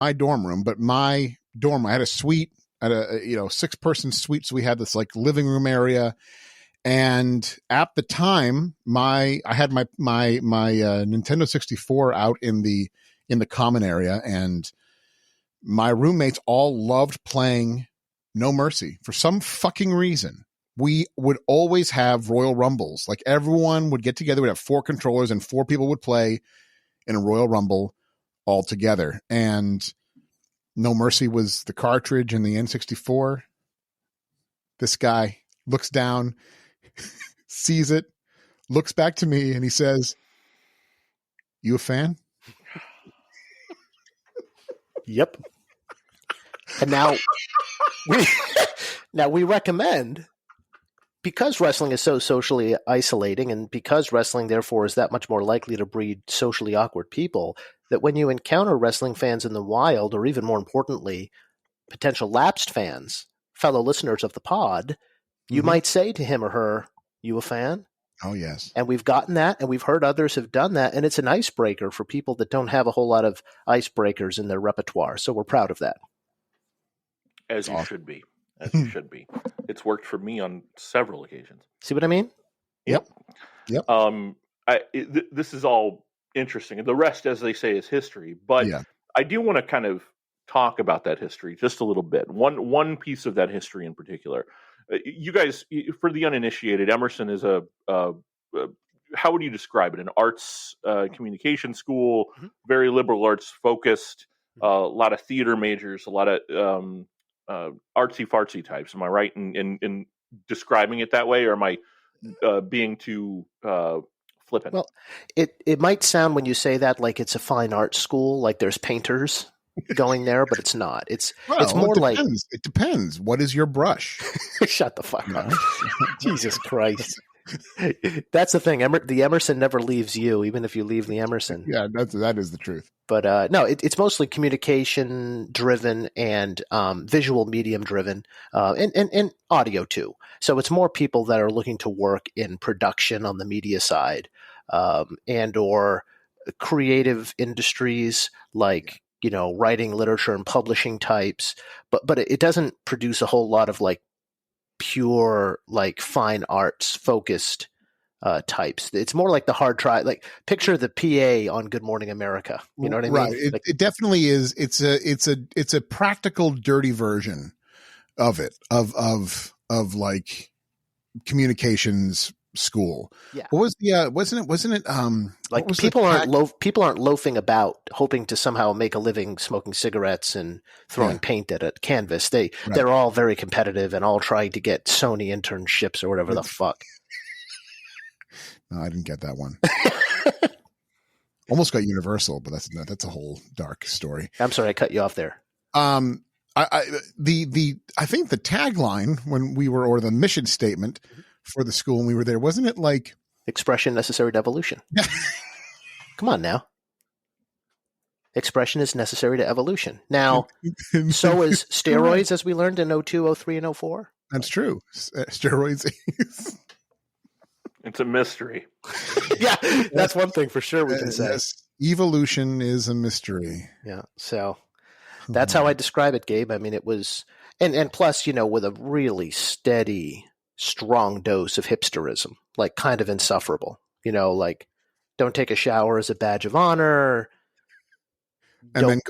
my dorm room, but my dorm, I had a suite at a 6-person suite. So we had this like living room area. And at the time, I had my Nintendo 64 out in the common area, and my roommates all loved playing No Mercy for some fucking reason. We would always have Royal Rumbles. Like everyone would get together. We'd have 4 controllers and 4 people would play in a Royal Rumble all together. And No Mercy was the cartridge in the N64. This guy looks down, sees it, looks back to me, and he says, "You a fan?" Yep. And now we recommend, because wrestling is so socially isolating, and because wrestling therefore is that much more likely to breed socially awkward people, that when you encounter wrestling fans in the wild, or even more importantly, potential lapsed fans, fellow listeners of the pod, you might say to him or her, "You a fan?" Oh, yes. And we've gotten that, and we've heard others have done that, and it's an icebreaker for people that don't have a whole lot of icebreakers in their repertoire. So we're proud of that. As you should be. As you should be. It's worked for me on several occasions. See what I mean? Yep. This is all interesting. And the rest, as they say, is history. But I do want to kind of talk about that history just a little bit. One piece of that history in particular. You guys, for the uninitiated, Emerson is how would you describe it? An arts communication school, very liberal arts focused, a lot of theater majors, a lot of artsy fartsy types. Am I right in describing it that way, or am I being too flippant? Well, it might sound when you say that like it's a fine arts school, like there's painters going there, but it's not. It's more like it depends. What is your brush? Shut the fuck up. Jesus Christ. That's the thing. The Emerson never leaves you, even if you leave the Emerson. Yeah, that is the truth. But no, it's mostly communication driven and visual medium driven, and audio too. So it's more people that are looking to work in production on the media side, and or creative industries like, writing, literature, and publishing types. But it doesn't produce a whole lot of like pure like fine arts focused types. It's more like the hard try, like picture the PA on Good Morning America. You know what I mean? It definitely is. It's a practical, dirty version of it, of like communications school. Yeah. What was wasn't it like people aren't loafing about hoping to somehow make a living smoking cigarettes and throwing paint at a canvas. They're all very competitive and all trying to get Sony internships or whatever the fuck. No, I didn't get that one. Almost got Universal, but that's a whole dark story. I'm sorry, I cut you off there. I think the tagline when we were, or the mission statement for the school when we were there, wasn't it like expression necessary to evolution? Come on now. Expression is necessary to evolution. Now, so is steroids, as we learned in 02, 03, and 04. That's true. Steroids. It's a mystery. Yeah, that's one thing for sure we can say. Yes, evolution is a mystery. Yeah, so that's how I describe it, Gabe. I mean, it was, and plus, with a really steady, strong dose of hipsterism, like kind of insufferable, like don't take a shower as a badge of honor. And then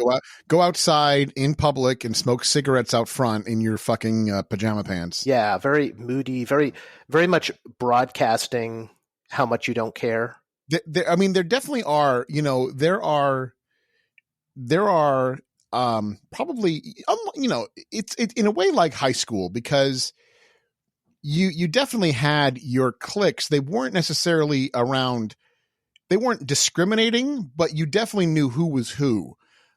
go outside in public and smoke cigarettes out front in your fucking pajama pants. Yeah, very moody, very, very much broadcasting how much you don't care. I mean, there definitely are. There are probably it's in a way like high school, because you definitely had your cliques. They weren't necessarily around. They weren't discriminating, but you definitely knew who was who.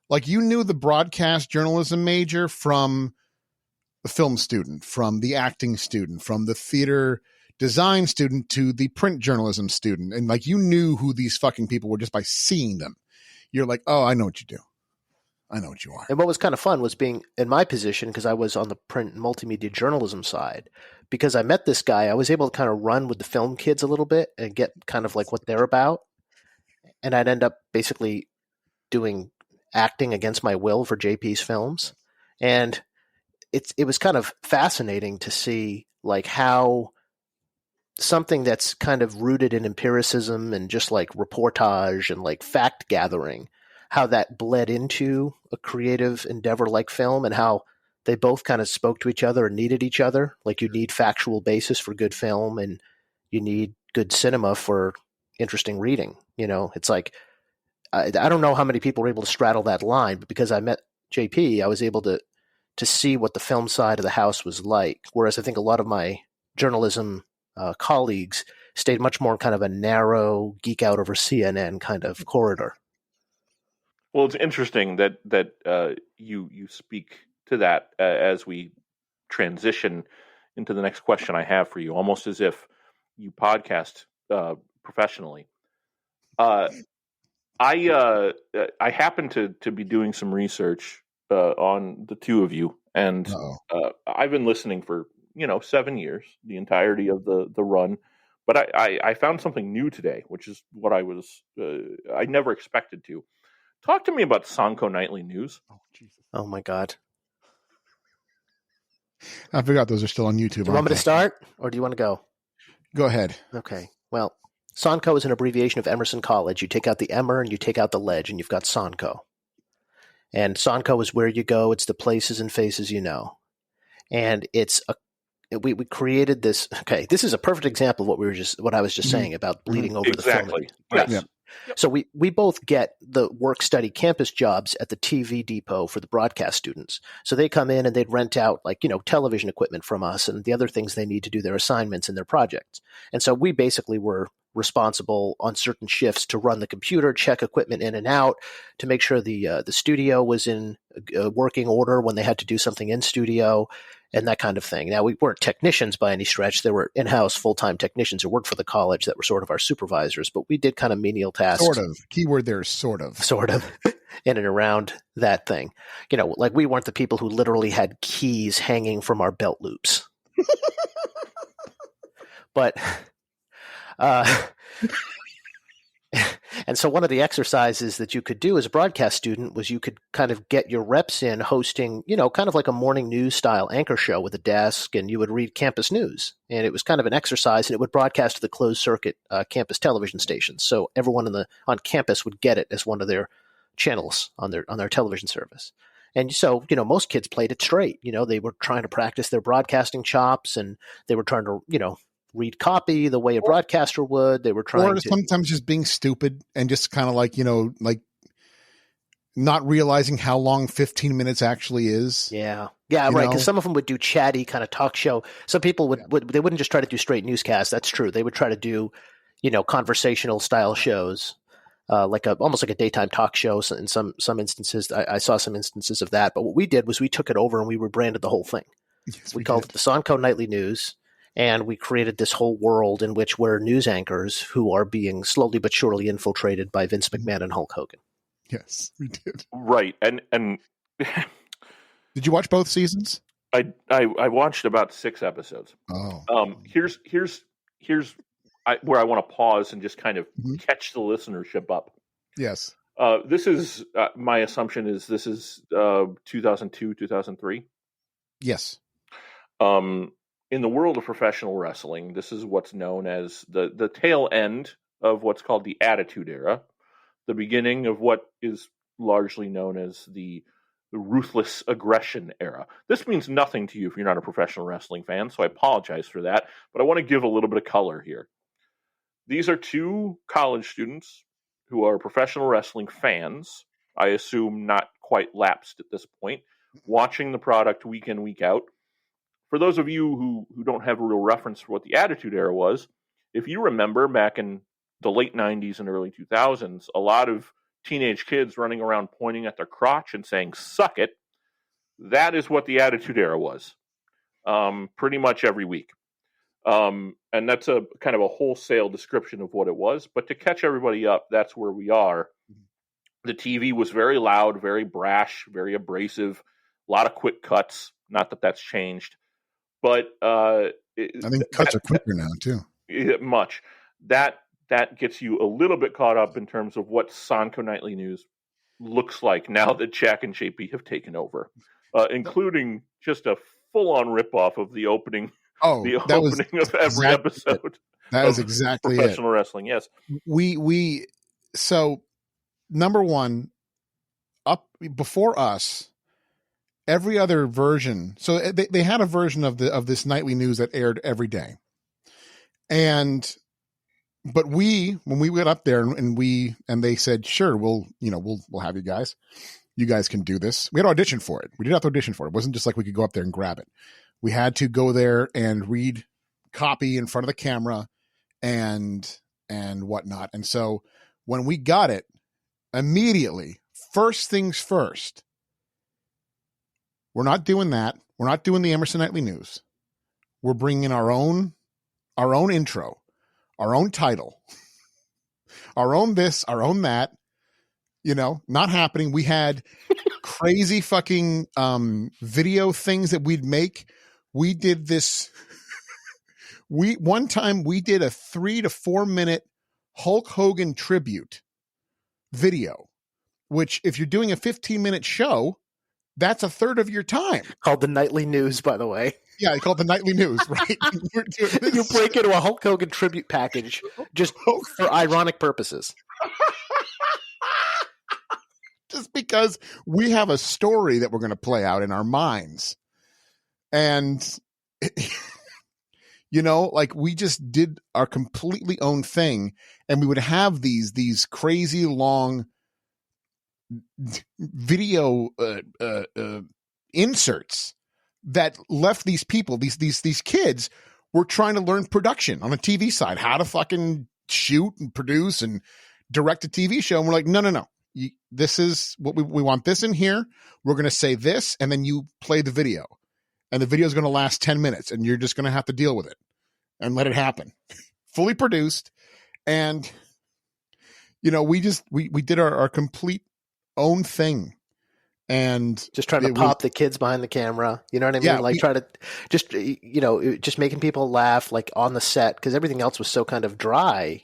Like you knew the broadcast journalism major from the film student, from the acting student, from the theater design student to the print journalism student. And like, you knew who these fucking people were just by seeing them. You're like, oh, I know what you do. I know what you are. And what was kind of fun was being in my position, because I was on the print and multimedia journalism side, because I met this guy. I was able to kind of run with the film kids a little bit and get kind of like what they're about. And I'd end up basically doing acting against my will for JP's films. And it was kind of fascinating to see like how something that's kind of rooted in empiricism and just like reportage and like fact gathering, how that bled into a creative endeavor like film, and how they both kind of spoke to each other and needed each other. Like you need factual basis for good film, and you need good cinema for interesting reading. You know, it's like, I don't know how many people were able to straddle that line, but because I met JP, I was able to see what the film side of the house was like. Whereas I think a lot of my journalism colleagues stayed much more in kind of a narrow geek out over CNN kind of corridor. Well, it's interesting that you speak to that as we transition into the next question I have for you, almost as if you podcast professionally. I happen to be doing some research on the two of you, and I've been listening for 7 years, the entirety of the run. But I found something new today, which is what I never expected to. Talk to me about Sancho Nightly News. Oh, Jesus. Oh, my God. I forgot those are still on YouTube. Do you want me to start, or do you want to go? Go ahead. Okay. Well, Sancho is an abbreviation of Emerson College. You take out the Emer and you take out the ledge, and you've got Sancho. And Sancho is where you go. It's the places and faces you know. And we created this. Okay, this is a perfect example of what I was just saying about bleeding over the film. Yes. Yep. So we both get the work study campus jobs at the TV depot for the broadcast students. So they come in and they'd rent out television equipment from us and the other things they need to do their assignments and their projects. And so we basically were responsible on certain shifts to run the computer, check equipment in and out, to make sure the studio was in working order when they had to do something in studio, and that kind of thing. Now, we weren't technicians by any stretch. There were in-house full-time technicians who worked for the college that were sort of our supervisors, but we did kind of menial tasks. Sort of. Keyword there is sort of. Sort of. In and around that thing. Like we weren't the people who literally had keys hanging from our belt loops. But and so one of the exercises that you could do as a broadcast student was you could kind of get your reps in hosting, kind of like a morning news style anchor show with a desk, and you would read campus news. And it was kind of an exercise, and it would broadcast to the closed circuit campus television stations. So everyone on campus would get it as one of their channels on their television service. And so, most kids played it straight. They were trying to practice their broadcasting chops, and they were trying to, read copy the way a broadcaster would. They were trying to sometimes just being stupid and just kind of like not realizing how long 15 minutes actually is. Yeah, right. Because some of them would do chatty kind of talk show. Some people they wouldn't just try to do straight newscasts. That's true. They would try to do, conversational style shows, almost like a daytime talk show. In some instances, I saw some instances of that. But what we did was we took it over and we rebranded the whole thing. Yes, we called it the Sancho Nightly News. And we created this whole world in which we're news anchors who are being slowly but surely infiltrated by Vince McMahon and Hulk Hogan. Yes, we did. Right. And did you watch both seasons? I watched about 6 episodes. Oh. Here's where I want to pause and just kind of catch the listenership up. Yes. This is my assumption is this is 2002, 2003. Yes. In the world of professional wrestling, this is what's known as the tail end of what's called the Attitude Era, the beginning of what is largely known as the Ruthless Aggression Era. This means nothing to you if you're not a professional wrestling fan, so I apologize for that, but I want to give a little bit of color here. These are 2 college students who are professional wrestling fans, I assume not quite lapsed at this point, watching the product week in, week out. For those of you who don't have a real reference for what the Attitude Era was, if you remember back in the late 90s and early 2000s, a lot of teenage kids running around pointing at their crotch and saying, "Suck it." That is what the Attitude Era was, pretty much every week. And that's a kind of a wholesale description of what it was. But to catch everybody up, that's where we are. The TV was very loud, very brash, very abrasive, a lot of quick cuts. Not that that's changed. But I think cuts are quicker now too. Much that gets you a little bit caught up in terms of what Sancho Nightly News looks like now that Jack and JP have taken over, including just a full-on ripoff of the opening. The opening of every episode. That is exactly professional wrestling. Yes, so number one, up before us, every other version. So they had a version of this nightly news that aired every day, but when we went up there and they said, sure, we'll have you guys. You guys can do this. We had to audition for it. We did have to audition for it. It wasn't just like we could go up there and grab it. We had to go there and read copy in front of the camera and whatnot. And so when we got it, immediately, first things first, we're not doing that. We're not doing the Emerson Nightly News. We're bringing our own intro, our own title, our own this, our own that. Not happening. We had crazy fucking video things that we'd make. We did this. One time we did a 3 to 4 minute Hulk Hogan tribute video, which if you're doing a 15-minute show, that's a third of your time. Called the Nightly News, by the way. Yeah, called the Nightly News, right? You break into a Hulk Hogan tribute package just for ironic purposes. Just because we have a story that we're going to play out in our minds. And, we just did our completely own thing. And we would have these crazy long video inserts that left these people, these kids were trying to learn production on the TV side, how to fucking shoot and produce and direct a TV show. And we're like, no. This is what we want this in here. We're going to say this, and then you play the video. And the video is going to last 10 minutes, and you're just going to have to deal with it and let it happen. Fully produced. And, we did our complete own thing. And just trying to pop the kids behind the camera. You know what I mean? Yeah, try to just making people laugh like on the set because everything else was so kind of dry,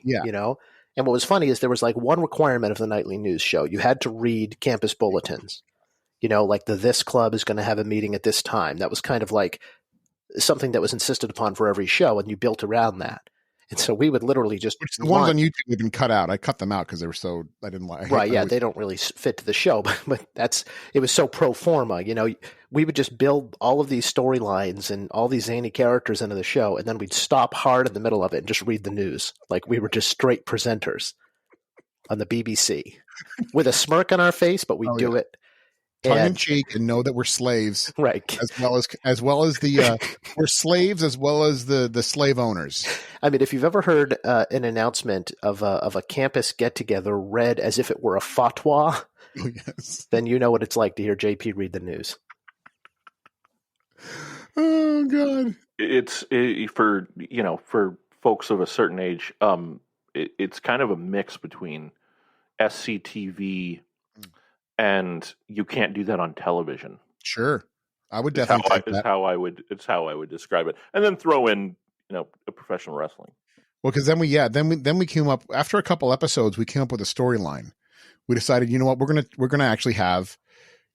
And what was funny is there was like one requirement of the Nightly News show. You had to read campus bulletins. Like this club is going to have a meeting at this time. That was kind of like something that was insisted upon for every show, and you built around that. And so we would literally just – Which the ones on YouTube have been cut out. I cut them out because they were so – I didn't like – Right, yeah. They don't really fit to the show. But it was so pro forma. We would just build all of these storylines and all these zany characters into the show, and then we'd stop hard in the middle of it and just read the news. Like we were just straight presenters on the BBC with a smirk on our face, but we do it. Tongue in cheek and know that we're slaves, right? As well as the we're slaves as well as the slave owners. I mean, if you've ever heard an announcement of a campus get together read as if it were a fatwa, then you know what it's like to hear JP read the news. Oh God! It's for folks of a certain age, it's kind of a mix between SCTV. And you can't do that on television. Sure, I would definitely. It's how I would describe it, and then throw in a professional wrestling. Well, because then we came up after a couple episodes. We came up with a storyline. We decided, we're gonna actually have,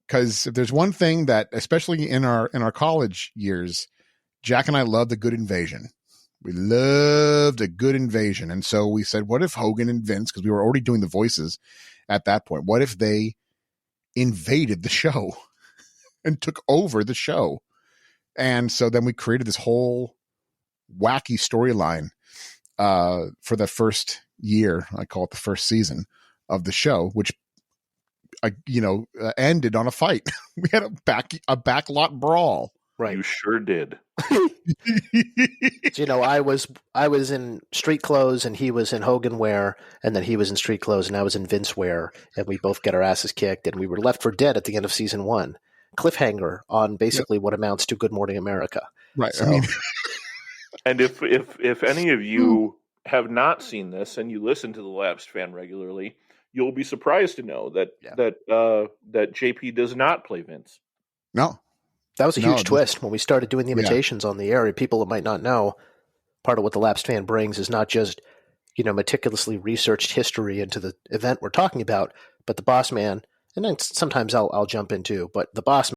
because if there's one thing that, especially in our college years, Jack and I loved a good invasion. We loved a good invasion, and so we said, what if Hogan and Vince, because we were already doing the voices at that point, what if they invaded the show and took over the show? And so then we created this whole wacky storyline for the first year. I call it the first season of the show, which ended on a fight. We had a backlot brawl. Right. You sure did. So, I was in street clothes and he was in Hogan wear, and then he was in street clothes and I was in Vince wear, and we both get our asses kicked, and we were left for dead at the end of season 1. Cliffhanger on basically what amounts to Good Morning America. Right. So, I mean, and if any of you have not seen this and you listen to the Lapsed Fan regularly, you'll be surprised to know that JP does not play Vince. No. That was a huge twist when we started doing the imitations on the air. People that might not know, part of what the Lapsed Fan brings is not just, meticulously researched history into the event we're talking about, but the boss man and then sometimes I'll jump in too. But the boss